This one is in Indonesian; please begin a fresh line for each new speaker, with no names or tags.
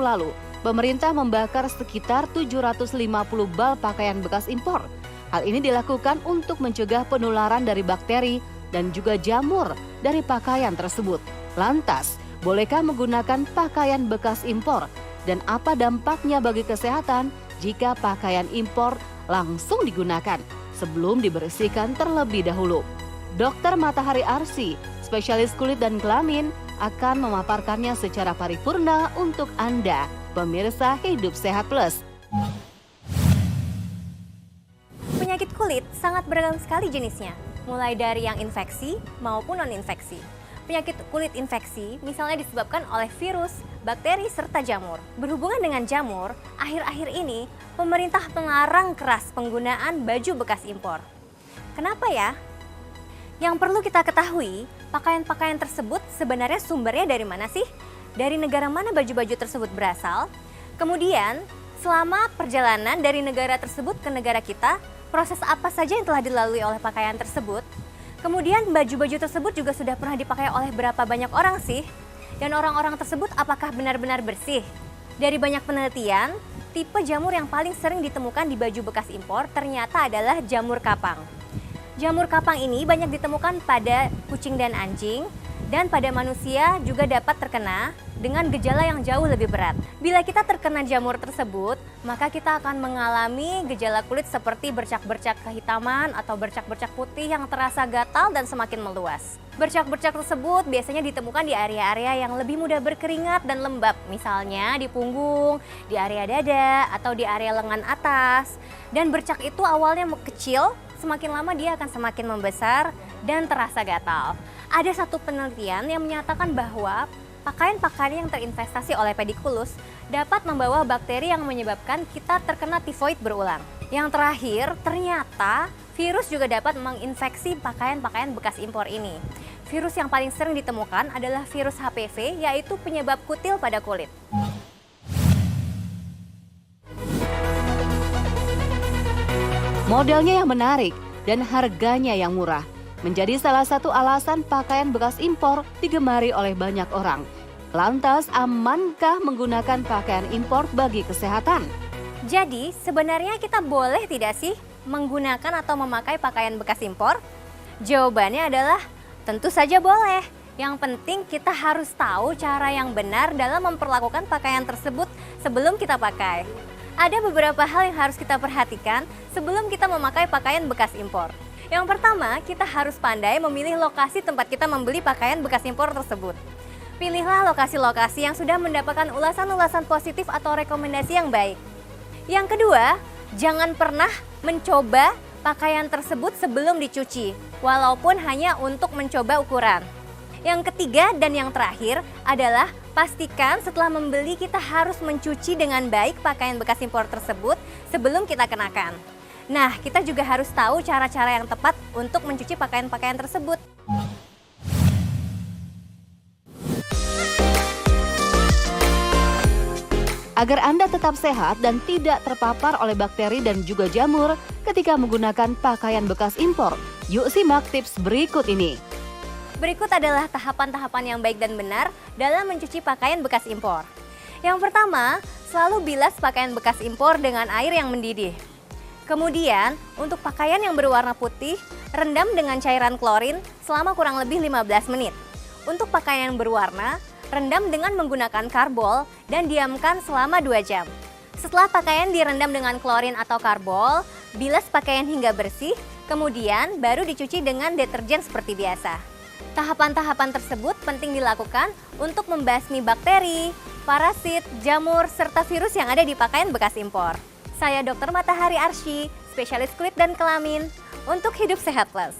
lalu, pemerintah membakar sekitar 750 bal pakaian bekas impor. Hal ini dilakukan untuk mencegah penularan dari bakteri dan juga jamur dari pakaian tersebut. Lantas, bolehkah menggunakan pakaian bekas impor? Dan apa dampaknya bagi kesehatan jika pakaian impor langsung digunakan sebelum dibersihkan terlebih dahulu? Dr. Matahari Arsy, spesialis kulit dan kelamin, akan memaparkannya secara paripurna untuk Anda, pemirsa Hidup Sehat Plus.
Penyakit kulit sangat beragam sekali jenisnya, mulai dari yang infeksi maupun non-infeksi. Penyakit kulit infeksi misalnya disebabkan oleh virus, bakteri, serta jamur. Berhubungan dengan jamur, akhir-akhir ini pemerintah melarang keras penggunaan baju bekas impor. Kenapa ya? Yang perlu kita ketahui, pakaian-pakaian tersebut sebenarnya sumbernya dari mana sih? Dari negara mana baju-baju tersebut berasal? Kemudian, selama perjalanan dari negara tersebut ke negara kita, proses apa saja yang telah dilalui oleh pakaian tersebut? Kemudian baju-baju tersebut juga sudah pernah dipakai oleh berapa banyak orang sih? Dan orang-orang tersebut apakah benar-benar bersih? Dari banyak penelitian, tipe jamur yang paling sering ditemukan di baju bekas impor ternyata adalah jamur kapang. Jamur kapang ini banyak ditemukan pada kucing dan anjing, dan pada manusia juga dapat terkena dengan gejala yang jauh lebih berat. Bila kita terkena jamur tersebut, maka kita akan mengalami gejala kulit seperti bercak-bercak kehitaman atau bercak-bercak putih yang terasa gatal dan semakin meluas. Bercak-bercak tersebut biasanya ditemukan di area-area yang lebih mudah berkeringat dan lembab, misalnya di punggung, di area dada, atau di area lengan atas. Dan bercak itu awalnya kecil, semakin lama dia akan semakin membesar dan terasa gatal. Ada satu penelitian yang menyatakan bahwa pakaian-pakaian yang terinfestasi oleh pedikulus dapat membawa bakteri yang menyebabkan kita terkena tifoid berulang. Yang terakhir, ternyata virus juga dapat menginfeksi pakaian-pakaian bekas impor ini. Virus yang paling sering ditemukan adalah virus HPV, yaitu penyebab kutil pada kulit.
Modelnya yang menarik dan harganya yang murah menjadi salah satu alasan pakaian bekas impor digemari oleh banyak orang. Lantas, amankah menggunakan pakaian impor bagi kesehatan?
Jadi, sebenarnya kita boleh tidak sih menggunakan atau memakai pakaian bekas impor? Jawabannya adalah tentu saja boleh. Yang penting kita harus tahu cara yang benar dalam memperlakukan pakaian tersebut sebelum kita pakai. Ada beberapa hal yang harus kita perhatikan sebelum kita memakai pakaian bekas impor. Yang pertama, kita harus pandai memilih lokasi tempat kita membeli pakaian bekas impor tersebut. Pilihlah lokasi-lokasi yang sudah mendapatkan ulasan-ulasan positif atau rekomendasi yang baik. Yang kedua, jangan pernah mencoba pakaian tersebut sebelum dicuci, walaupun hanya untuk mencoba ukuran. Yang ketiga dan yang terakhir adalah pastikan setelah membeli kita harus mencuci dengan baik pakaian bekas impor tersebut sebelum kita kenakan. Nah, kita juga harus tahu cara-cara yang tepat untuk mencuci pakaian-pakaian tersebut.
Agar Anda tetap sehat dan tidak terpapar oleh bakteri dan juga jamur ketika menggunakan pakaian bekas impor, yuk simak tips berikut ini.
Berikut adalah tahapan-tahapan yang baik dan benar dalam mencuci pakaian bekas impor. Yang pertama, selalu bilas pakaian bekas impor dengan air yang mendidih. Kemudian, untuk pakaian yang berwarna putih, rendam dengan cairan klorin selama kurang lebih 15 menit. Untuk pakaian yang berwarna, rendam dengan menggunakan karbol dan diamkan selama 2 jam. Setelah pakaian direndam dengan klorin atau karbol, bilas pakaian hingga bersih, kemudian baru dicuci dengan deterjen seperti biasa. Tahapan-tahapan tersebut penting dilakukan untuk membasmi bakteri, parasit, jamur, serta virus yang ada di pakaian bekas impor. Saya Dr. Matahari Arsy, spesialis kulit dan kelamin, untuk Hidup Sehat Plus.